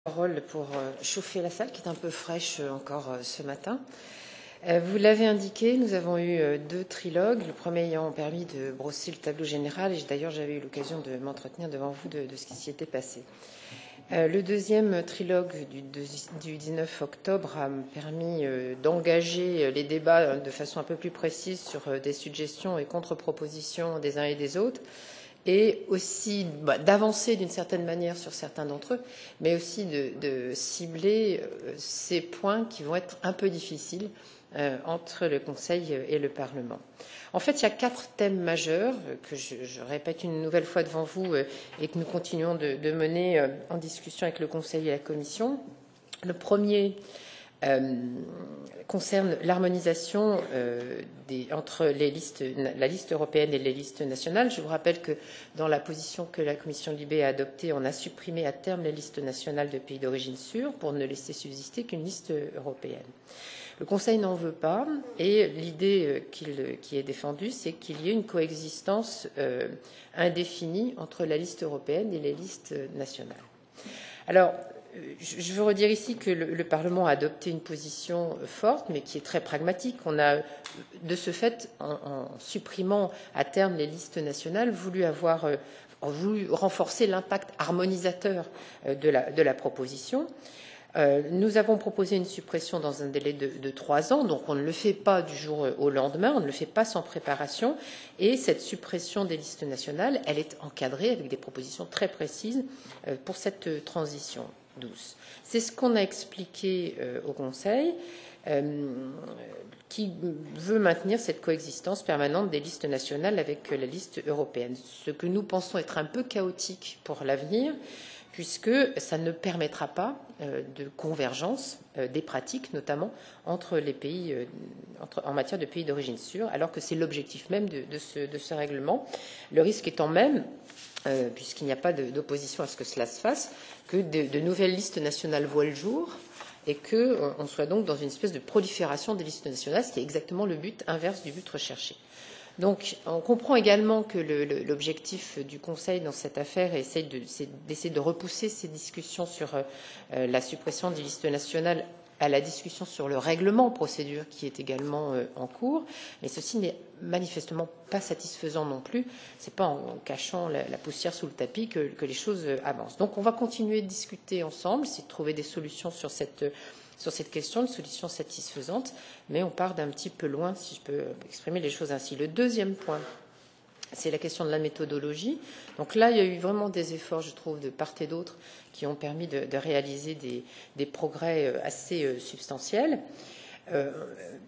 Parole pour chauffer la salle qui est un peu fraîche encore ce matin. Vous l'avez indiqué, nous avons eu 2 trilogues, le premier ayant permis de brosser le tableau général, et d'ailleurs j'avais eu l'occasion de m'entretenir devant vous de ce qui s'y était passé. Le deuxième trilogue du 19 octobre a permis d'engager les débats de façon un peu plus précise sur des suggestions et contre-propositions des uns et des autres, et aussi d'avancer d'une certaine manière sur certains d'entre eux, mais aussi de cibler ces points qui vont être un peu difficiles entre le Conseil et le Parlement. En fait, il y a 4 thèmes majeurs que je répète une nouvelle fois devant vous et que nous continuons de mener en discussion avec le Conseil et la Commission. Le premier concerne l'harmonisation entre la liste européenne et les listes nationales. Je vous rappelle que dans la position que la commission Libé a adoptée, on a supprimé à terme les listes nationales de pays d'origine sûrs pour ne laisser subsister qu'une liste européenne. Le Conseil n'en veut pas et l'idée qui est défendue, c'est qu'il y ait une coexistence indéfinie entre la liste européenne et les listes nationales. Alors, je veux redire ici que le Parlement a adopté une position forte, mais qui est très pragmatique. On a, de ce fait, en supprimant à terme les listes nationales, voulu renforcer l'impact harmonisateur de la proposition. Nous avons proposé une suppression dans un délai de 3 ans, donc on ne le fait pas du jour au lendemain, on ne le fait pas sans préparation, et cette suppression des listes nationales, elle est encadrée avec des propositions très précises pour cette transition douce. C'est ce qu'on a expliqué au Conseil, qui veut maintenir cette coexistence permanente des listes nationales avec la liste européenne, ce que nous pensons être un peu chaotique pour l'avenir, puisque ça ne permettra pas de convergence des pratiques, notamment entre les pays, en matière de pays d'origine sûre, alors que c'est l'objectif même de ce règlement. Le risque étant même, puisqu'il n'y a pas d'opposition à ce que cela se fasse, que de nouvelles listes nationales voient le jour et qu'on soit donc dans une espèce de prolifération des listes nationales, ce qui est exactement le but inverse du but recherché. Donc, on comprend également que l'objectif du Conseil dans cette affaire c'est d'essayer de repousser ces discussions sur la suppression des listes nationales à la discussion sur le règlement procédure qui est également en cours, mais ceci n'est manifestement pas satisfaisant non plus. Ce n'est pas en cachant la poussière sous le tapis que les choses avancent. Donc, on va continuer de discuter ensemble, essayer de trouver des solutions sur cette question, une solution satisfaisante, mais on part d'un petit peu loin, si je peux exprimer les choses ainsi. Le deuxième point, c'est la question de la méthodologie. Donc là, il y a eu vraiment des efforts, je trouve, de part et d'autre, qui ont permis de réaliser des progrès assez substantiels.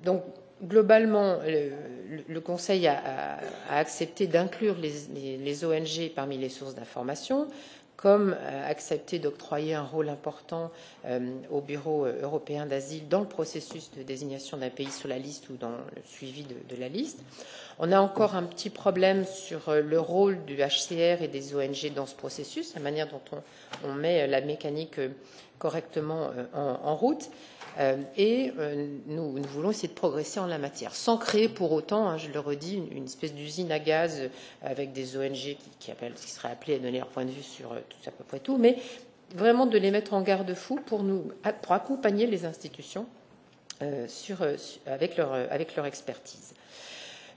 Donc, globalement, le Conseil a accepté d'inclure les ONG parmi les sources d'information, comme accepté d'octroyer un rôle important au Bureau européen d'asile dans le processus de désignation d'un pays sur la liste ou dans le suivi de la liste. On a encore un petit problème sur le rôle du HCR et des ONG dans ce processus, la manière dont on met la mécanique correctement en route. Et nous voulons essayer de progresser en la matière, sans créer pour autant, je le redis, une espèce d'usine à gaz avec des ONG qui seraient appelées à donner leur point de vue sur à peu près tout, mais vraiment de les mettre en garde-fou pour accompagner les institutions avec leur expertise.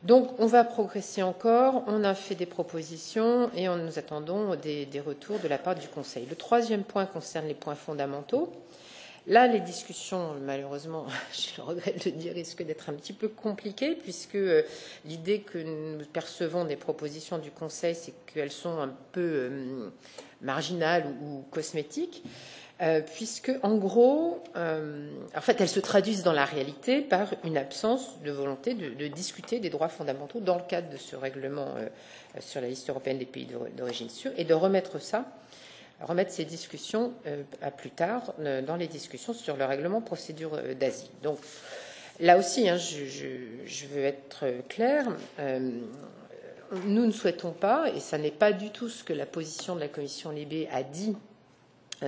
Donc, on va progresser encore, on a fait des propositions et nous attendons des retours de la part du Conseil. Le troisième point concerne les points fondamentaux. Là, les discussions, malheureusement, j'ai le regret de le dire, risquent d'être un petit peu compliquées, puisque l'idée que nous percevons des propositions du Conseil, c'est qu'elles sont un peu marginales ou cosmétiques, puisque, en gros, en fait, elles se traduisent dans la réalité par une absence de volonté de discuter des droits fondamentaux dans le cadre de ce règlement sur la liste européenne des pays d'origine sûre, et de remettre ces discussions à plus tard dans les discussions sur le règlement procédure d'asile. Donc là aussi, je veux être claire, nous ne souhaitons pas, et ça n'est pas du tout ce que la position de la commission Libé a dit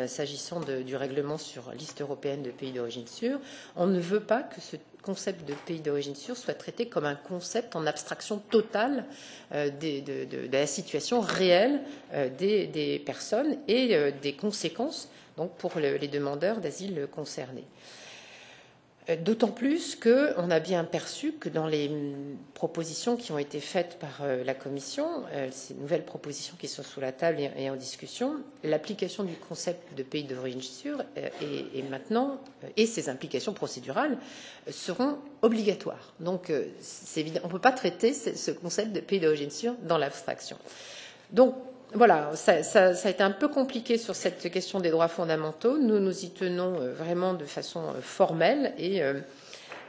s'agissant du règlement sur liste européenne de pays d'origine sûre, on ne veut pas que ce concept de pays d'origine sûre soit traité comme un concept en abstraction totale de la situation réelle des personnes et des conséquences donc pour les demandeurs d'asile concernés. D'autant plus qu'on a bien perçu que dans les propositions qui ont été faites par la Commission, ces nouvelles propositions qui sont sous la table et en discussion, l'application du concept de pays d'origine sûre et maintenant, et ses implications procédurales seront obligatoires. Donc, c'est évident, on ne peut pas traiter ce concept de pays d'origine sûre dans l'abstraction. Donc, voilà, ça a été un peu compliqué sur cette question des droits fondamentaux. Nous nous y tenons vraiment de façon formelle et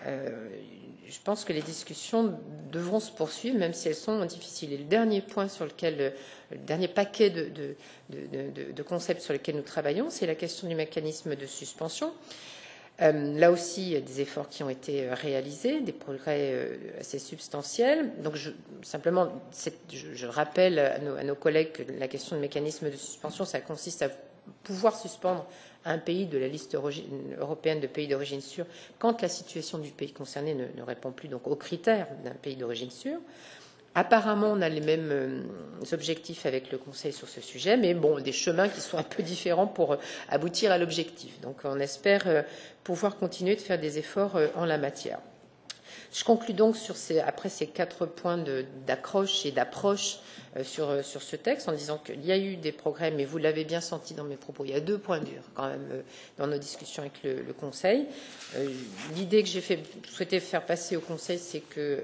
je pense que les discussions devront se poursuivre, même si elles sont difficiles. Et le dernier point sur lequel, le dernier paquet de concepts sur lesquels nous travaillons, c'est la question du mécanisme de suspension. Là aussi, il y a des efforts qui ont été réalisés, des progrès assez substantiels. Donc, simplement, je rappelle à nos collègues que la question du mécanisme de suspension, ça consiste à pouvoir suspendre un pays de la liste européenne de pays d'origine sûre quand la situation du pays concerné ne répond plus donc aux critères d'un pays d'origine sûre. Apparemment, on a les mêmes objectifs avec le Conseil sur ce sujet, mais bon, des chemins qui sont un peu différents pour aboutir à l'objectif. Donc, on espère pouvoir continuer de faire des efforts en la matière. Je conclus donc après ces 4 points d'accroche et d'approche sur ce texte en disant qu'il y a eu des progrès, mais vous l'avez bien senti dans mes propos, il y a 2 points durs quand même dans nos discussions avec le Conseil. L'idée que j'ai souhaité faire passer au Conseil, c'est que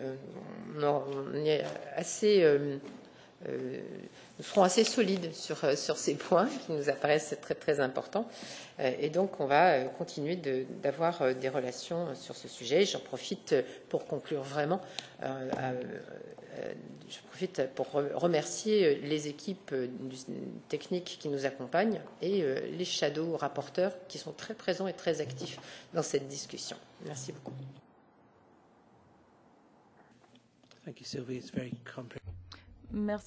on est assez nous serons assez solides sur ces points qui nous apparaissent très très importants et donc on va continuer d'avoir des relations sur ce sujet. J'en profite pour conclure vraiment je profite pour remercier les équipes techniques qui nous accompagnent et les shadow rapporteurs qui sont très présents et très actifs dans cette discussion. Merci beaucoup. Thank you, Sylvie. It's very comprehensive. Merci.